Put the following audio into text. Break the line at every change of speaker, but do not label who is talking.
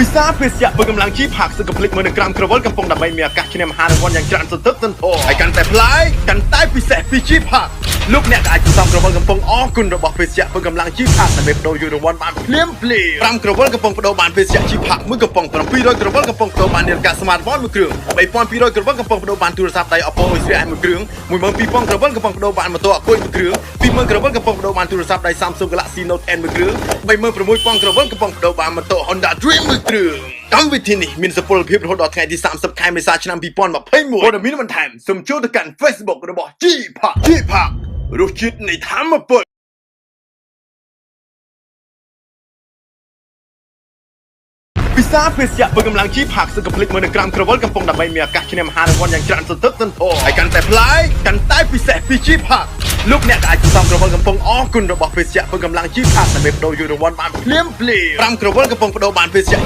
ពិសាភេសជ្ជៈបើកម្លាំងជីផាក់សឹកកំភ្លេចមើលនៅក្រាមក្រវល់កំពុងដើម្បីមានឱកាសឈ្នះមហារង្វាន់យ៉ាងច្រើនសន្ធឹកសន្ធាប់ហើយកាន់តែប្លែកកាន់តែពិសេសពីជីផាក់លោកអ្នកក៏អាចសន្សំក្រវល់កំពុងអរគុណរបស់ភេសជ្ជៈបើកម្លាំងជីផាក់ដើម្បីបដូរយករង្វាន់បានភ្លាម5ក្រវល់កំពុងបដូរបានភេសជ្ជៈជីផាក់មួយកំពុង700ក្រវល់កំពុងបដូរបាននាឡិកា Smartwatch មួយគ្រឿង3200ក្រវល់កំពុងបដូរបានទូរស័ព្ទដៃ Oppo A3i មួយគ្រឿង12000ក្រវល់កំពុងបដូរបានម៉ូតូអាគុយមួយគ្រឿង20000ក្រវល់កំពុងបដូរបានទូរស័ព្ទដៃ Samsung Galaxy Note N មួយគ្រឿង36000ក្រវល់កំពុងបដូរបានម៉ូតូ Honda Dream មួយគ្រឿងកម្មវិធីនេះមានសុពលភាពរហូតដល់ថ្ងៃទី30ខែមេសាឆ្នាំ2021ព័ត៌មានបន្ថែមសូមចូលទៅកាន់ Facebook របស់ G-Park រសជាតិនៃធម្មពលពិសាភេសជ្ជៈបើកម្លាំងជីផាក់សឹកកំភ្លេចមើលនៅក្រាមក្រវល់កំពុងដើម្បីមានឱកាសឈ្នះមហារង្វាន់យ៉ាងច្រើនសន្ធឹកសន្ធាប់ហើយកាន់តែប្លែកកាន់តែពិសេសពីជីផាក់លោកអ្នកក៏អាចសន្សំក្រវល់កំពុងអរគុណរបស់ភេសជ្ជៈបើកម្លាំងជីផាក់ដើម្បីបដូរយករង្វាន់បានភ្លាម5ក្រវល់កំពុងបដូរបានភេសជ្ជៈ